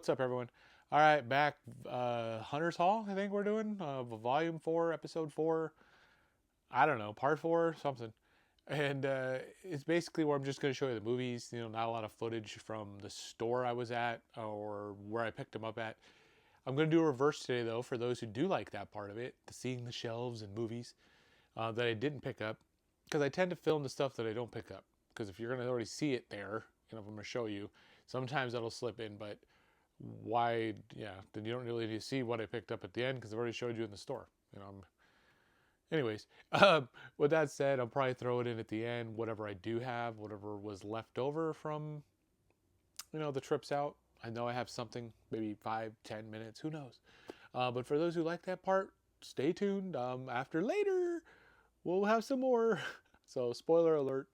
what's up, everyone? All right, back. Hunter's Hall, I think we're doing. Volume 4, Episode 4. I don't know, Part 4, something. And it's basically where I'm just going to show you the movies. You know, not a lot of footage from the store I was at or where I picked them up at. I'm going to do a reverse today, though, for those who do like that part of it, the seeing the shelves and movies that I didn't pick up. Because I tend to film the stuff that I don't pick up. Because if you're going to already see it there, you know, if I'm going to show you, sometimes that'll slip in, but why, yeah, then you don't really need to see what I picked up at the end because I've already showed you in the store. You know, anyways, with that said, I'll probably throw it in at the end, whatever I do have, whatever was left over from, you know, the trips out. I know I have something, maybe 5-10 minutes, who knows. But for those who like that part, stay tuned. After later, we'll have some more. So, spoiler alert.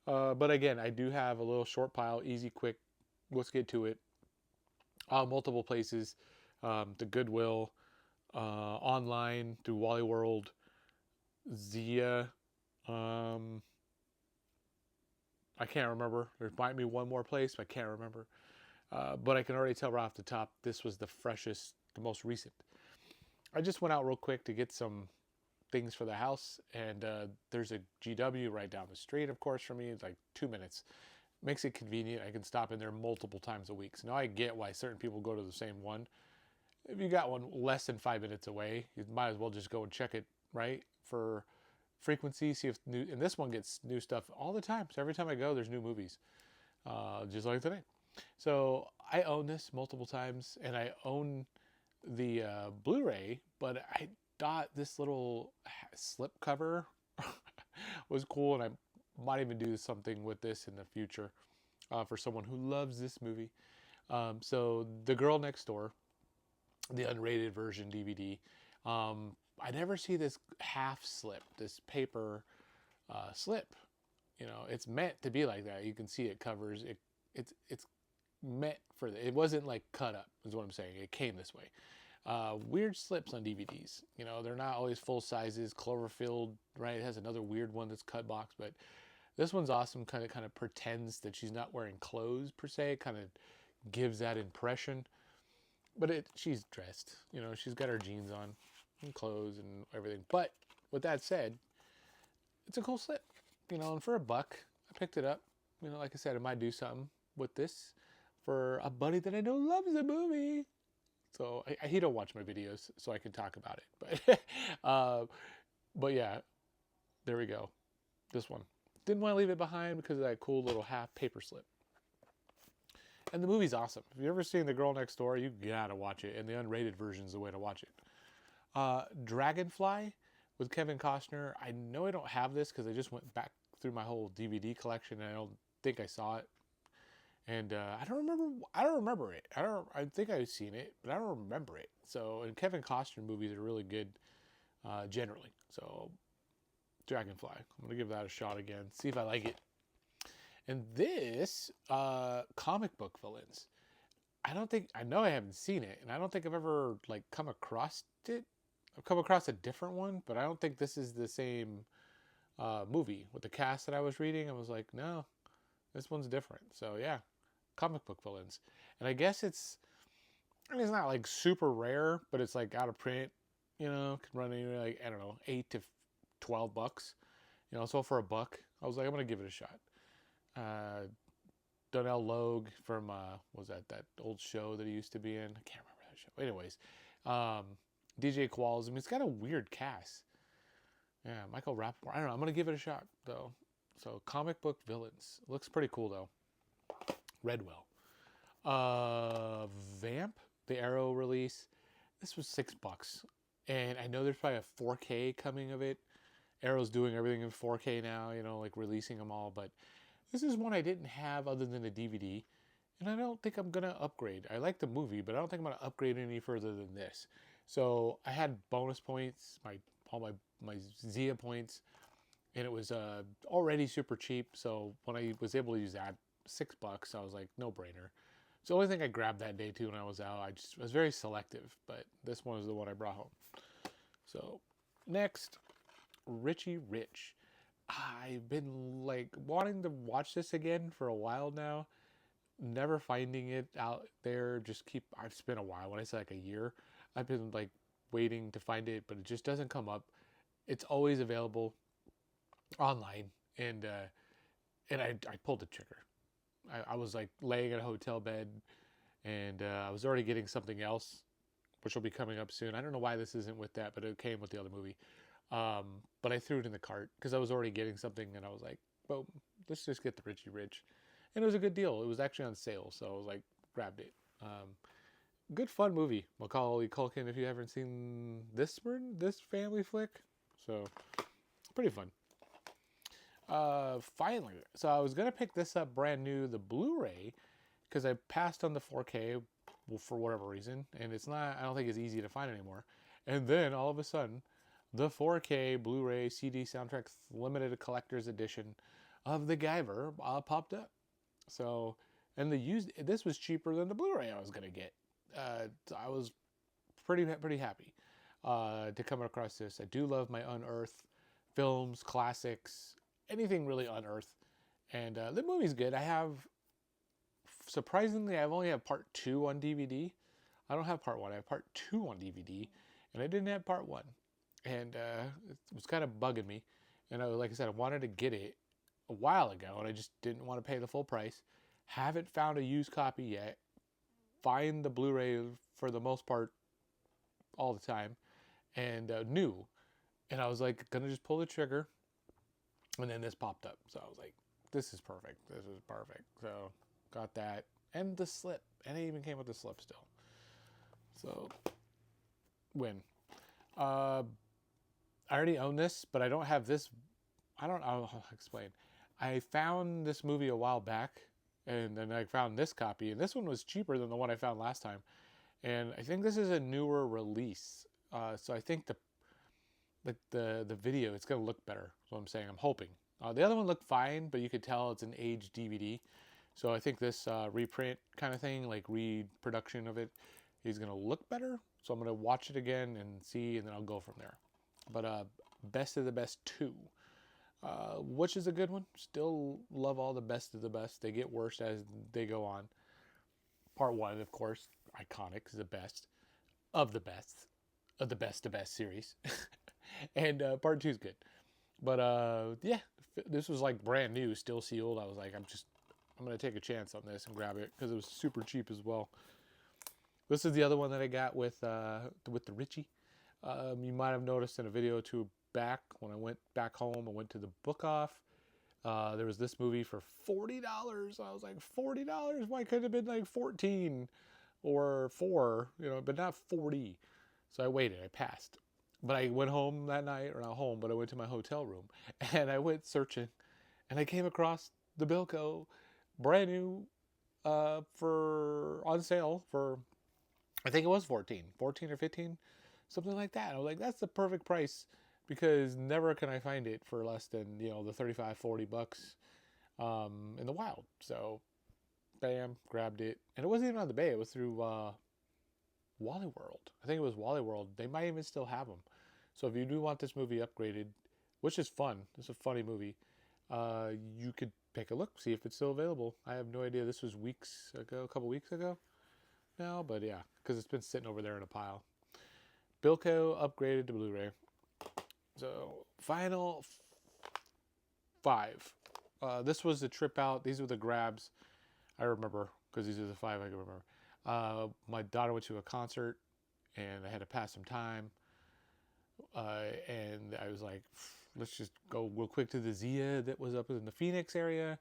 But again, I do have a little short pile, easy, quick. Let's get to it. Multiple places, the Goodwill, online through Wally World, Zia. I can't remember. There might be one more place, but I can't remember. But I can already tell right off the top, this was the freshest, the most recent. I just went out real quick to get some things for the house, and there's a GW right down the street, of course, from me. It's like 2 minutes. Makes it convenient. I can stop in there multiple times a week. So now I get why certain people go to the same one. If you got one less than 5 minutes away, you might as well just go and check it, right? For frequency, see if new, and this one gets new stuff all the time. So every time I go, there's new movies, just like today. So I own this multiple times, and I own the Blu-ray, but I thought this little slip cover was cool, and I might even do something with this in the future for someone who loves this movie. So The Girl Next Door, the unrated version DVD. I never see this half slip, this paper slip. You know, it's meant to be like that. You can see it covers it. It's meant for it wasn't like cut up, is what I'm saying. It came this way. Weird slips on DVDs. You know, they're not always full sizes. Cloverfield, right? It has another weird one that's cut box, but this one's awesome. Kind of pretends that she's not wearing clothes per se. Kind of gives that impression. But she's dressed. You know, she's got her jeans on and clothes and everything. But with that said, it's a cool slip. You know, and for $1, I picked it up. You know, like I said, I might do something with this for a buddy that I know loves the movie. So he don't watch my videos, so I can talk about it. But yeah, there we go. This one. Didn't want to leave it behind because of that cool little half paper slip. And the movie's awesome. If you've ever seen The Girl Next Door, you gotta watch it. And the unrated version is the way to watch it. Dragonfly with Kevin Costner. I know I don't have this because I just went back through my whole DVD collection and I don't think I saw it. And I don't remember it. I think I've seen it, but I don't remember it. So, and Kevin Costner movies are really good generally. So, Dragonfly. I'm going to give that a shot again. See if I like it. And this, comic book villains. I know I haven't seen it, and I don't think I've ever, like, come across it. I've come across a different one, but I don't think this is the same movie. With the cast that I was reading, I was like, no, this one's different. So, yeah, comic book villains. And I guess it's not, like, super rare, but it's, like, out of print, you know, can run anywhere, like, I don't know, $8 to $12. You know, so for $1, I was like, I'm going to give it a shot. Donnell Logue from what was that old show that he used to be in? I can't remember that show. Anyways, DJ Qualls. I mean, it's got a weird cast. Yeah, Michael Rappaport. I don't know. I'm gonna give it a shot though. So comic book villains looks pretty cool though. Redwell, Vamp, the Arrow release. This was $6, and I know there's probably a 4K coming of it. Arrow's doing everything in 4K now. You know, like releasing them all, but this is one I didn't have other than a DVD, and I don't think I'm going to upgrade. I like the movie, but I don't think I'm going to upgrade any further than this. So I had bonus points, all my Zia points, and it was already super cheap. So when I was able to use that, $6, I was like, no brainer. It's the only thing I grabbed that day too when I was out. I was very selective, but this one is the one I brought home. So next, Richie Rich. I've been like wanting to watch this again for a while now. never finding it out there. It's been a while. When I say like a year, I've been like waiting to find it, but it just doesn't come up. It's always available online, and I pulled the trigger. I was like laying in a hotel bed, and I was already getting something else, which will be coming up soon. I don't know why this isn't with that, but it came with the other movie. But I threw it in the cart because I was already getting something, and I was like, "Well, let's just get the Richie Rich," and it was a good deal. It was actually on sale, so I was like, grabbed it. Good fun movie, Macaulay Culkin. If you haven't seen this family flick, so pretty fun. Finally, so I was gonna pick this up brand new, the Blu-ray, because I passed on the 4K for whatever reason, and it's not. I don't think it's easy to find anymore. And then all of a sudden, the 4K Blu-ray CD soundtrack limited collector's edition of the Guyver popped up. So, and this was cheaper than the Blu-ray I was gonna get. I was pretty happy to come across this. I do love my unearthed films, classics, anything really unearthed, and the movie's good. Surprisingly, I only have part 2 on DVD. I don't have part 1. I have part 2 on DVD, and I didn't have part 1, and it was kind of bugging me. And like I said, I wanted to get it a while ago, and I just didn't want to pay the full price. Haven't found a used copy yet. Find the Blu-ray for the most part all the time, and new. And I was like, gonna just pull the trigger, and then this popped up. So I was like, this is perfect. This is perfect. So got that, and the slip, and it even came with the slip still. So win. I already own this, but I don't have this. I'll explain. I found this movie a while back, and then I found this copy, and this one was cheaper than the one I found last time. And I think this is a newer release, so I think the video, it's gonna look better. That's what I'm saying. I'm hoping. The other one looked fine, but you could tell it's an aged DVD. So I think this reprint kind of thing, like reproduction of it, is gonna look better. So I'm gonna watch it again and see, and then I'll go from there. But Best of the Best 2, which is a good one. Still love all the Best of the Best. They get worse as they go on. Part 1, of course, iconic, is the best of the best of the Best of Best series. And part 2 is good. But yeah, this was like brand new, still sealed. I was like, I'm gonna take a chance on this and grab it because it was super cheap as well. This is the other one that I got with the Richie. You might have noticed in a video or two back when I went back home, I went to the book off. There was this movie for $40. I was like, $40? Why couldn't it have been like 14 or 4, but not 40? So I waited, I passed. But I went home that night, or not home, but I went to my hotel room, and I went searching, and I came across the Bilko, brand new, on sale for, I think it was 14 or 15, something like that. And I was like, that's the perfect price, because never can I find it for less than, the 35, 40 bucks in the wild. So, bam, grabbed it. And it wasn't even on the Bay. It was through Wally World. I think it was Wally World. They might even still have them. So if you do want this movie upgraded, which is fun, it's a funny movie, you could take a look, see if it's still available. I have no idea. This was weeks ago, a couple weeks ago now, but yeah, because it's been sitting over there in a pile. Bilko upgraded to Blu-ray. So final 5. This was the trip out. These were the grabs. I remember because these are the 5 I can remember. My daughter went to a concert, and I had to pass some time. And I was like, let's just go real quick to the Zia that was up in the Phoenix area.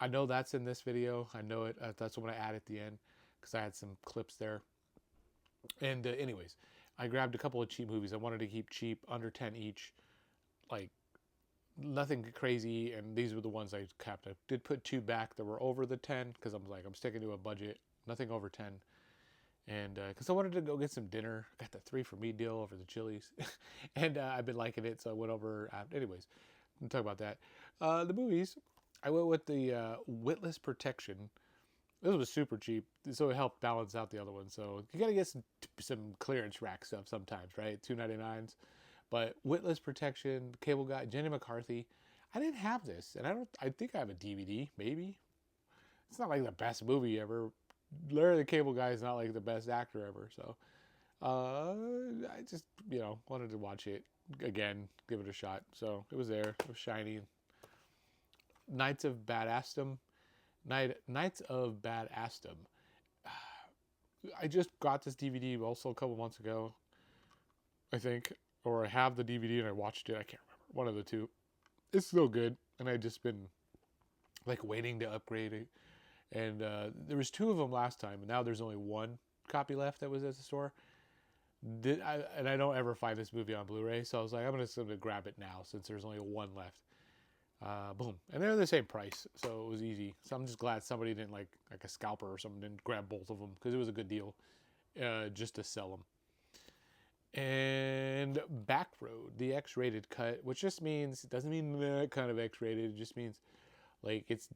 I know that's in this video. I know it. That's what I add at the end because I had some clips there. And anyways, I grabbed a couple of cheap movies. I wanted to keep cheap, under 10 each, like nothing crazy. And these were the ones I kept. I did put 2 back that were over the 10 because I'm like, I'm sticking to a budget, nothing over 10. And because I wanted to go get some dinner. I got the 3 for me deal over the Chili's. And I've been liking it, so I went over. Anyways, we'll talk about that. The movies, I went with the Witless Protection. This was super cheap, so it helped balance out the other one. So you got to get some clearance rack stuff sometimes, right? $2.99s. But Witless Protection, Cable Guy, Jenny McCarthy. I didn't have this, and I think I have a DVD, maybe. it's not like the best movie ever. Larry the Cable Guy is not like the best actor ever. So I just, wanted to watch it again, give it a shot. So it was there. It was shiny. Knights of Badassdom. Knights of Badassdom. I just got this DVD also a couple months ago, I think. Or I have the DVD and I watched it. I can't remember. One of the two. It's still good. And I've just been like waiting to upgrade it. And there was 2 of them last time. And now there's only 1 copy left that was at the store. And I don't ever find this movie on Blu-ray. So I was like, I'm just going to grab it now since there's only 1 left. Boom. And they're the same price, so it was easy. So I'm just glad somebody didn't like a scalper or something didn't grab both of them, because it was a good deal just to sell them. And Backroad, the X-rated cut, which just means, it doesn't mean that kind of X-rated, it just means like it's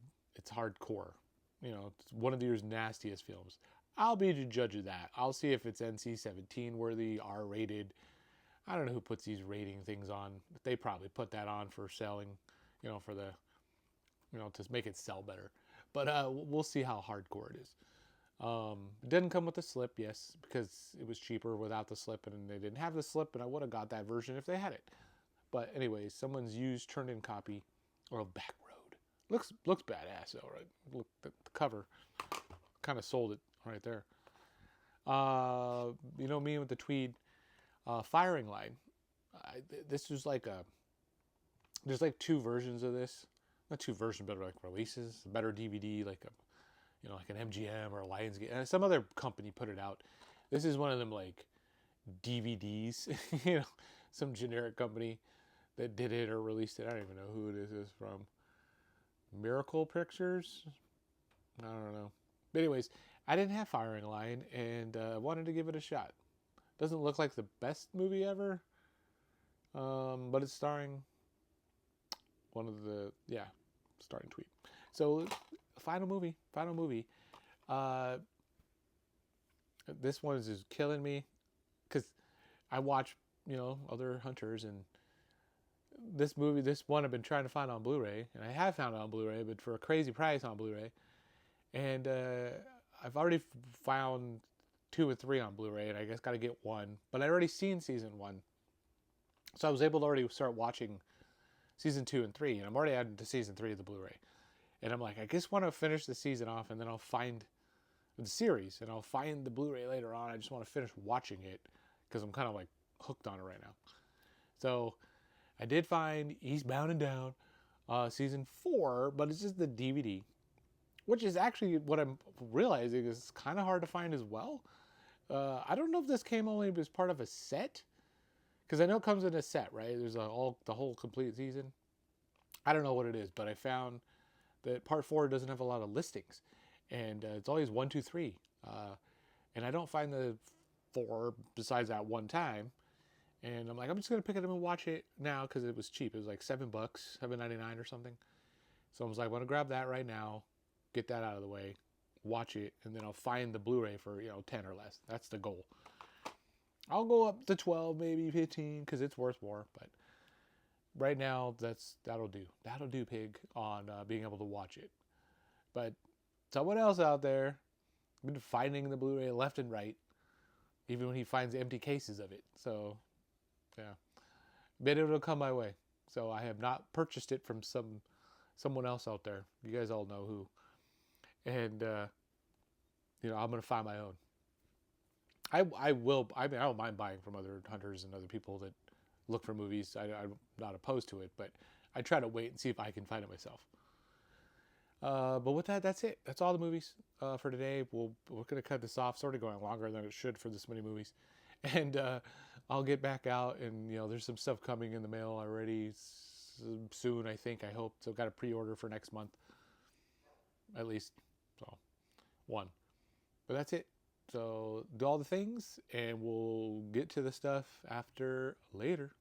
hardcore. It's one of the year's nastiest films. I'll be the judge of that. I'll see if it's NC-17 worthy, R-rated. I don't know who puts these rating things on. They probably put that on for selling, for the, to make it sell better. But we'll see how hardcore it is. It didn't come with a slip, yes, because it was cheaper without the slip, and they didn't have the slip, and I would have got that version if they had it. But anyways, someone's used turned-in copy, or a Backroad. Looks badass though, right? Look, the cover kind of sold it right there. Me with the tweed firing line. This was like there's like 2 versions of this. Not 2 versions, but like releases. A better DVD, like like an MGM or a Lionsgate. And some other company put it out. This is one of them like DVDs, some generic company that did it or released it. I don't even know who this is from. Miracle Pictures? I don't know. But anyways, I didn't have Firing Line and wanted to give it a shot. Doesn't look like the best movie ever, but it's starring starring tweet. So, final movie. This one is just killing me because I watch, other hunters, and this one I've been trying to find on Blu-ray, and I have found it on Blu-ray, but for a crazy price on Blu-ray. And I've already found 2 and 3 on Blu-ray, and I guess got to get 1. But I already seen season 1, so I was able to already start watching season 2 and 3, and I'm already adding to season 3 of the Blu-ray. And I'm like, I just want to finish the season off, and then I'll find the series, and I'll find the Blu-ray later on. I just want to finish watching it because I'm kind of like hooked on it right now. So I did find Eastbound and Down season 4, but it's just the DVD, which is actually what I'm realizing is kind of hard to find as well. I don't know if this came only as part of a set, because I know it comes in a set, right? There's the whole complete season. I don't know what it is, but I found that part 4 doesn't have a lot of listings, and it's always 1, 2, 3. And I don't find the 4 besides that one time. And I'm like, I'm just gonna pick it up and watch it now because it was cheap. It was like $7, $7.99 or something. So I was like, I'm gonna grab that right now, get that out of the way, watch it, and then I'll find the Blu-ray for 10 or less. That's the goal. I'll go up to 12, maybe 15, because it's worth more. But right now, that'll do. That'll do, pig, on being able to watch it. But someone else out there been finding the Blu-ray left and right, even when he finds empty cases of it. So, yeah, but it'll come my way. So I have not purchased it from someone else out there. You guys all know who. And I'm gonna find my own. I don't mind buying from other hunters and other people that look for movies. I'm not opposed to it, but I try to wait and see if I can find it myself. But with that, that's it. That's all the movies for today. We're going to cut this off. Sort of going longer than it should for this many movies. And I'll get back out, and there's some stuff coming in the mail already soon, I think, I hope. So I've got a pre-order for next month. At least, so, 1. But that's it. So do all the things, and we'll get to the stuff after later.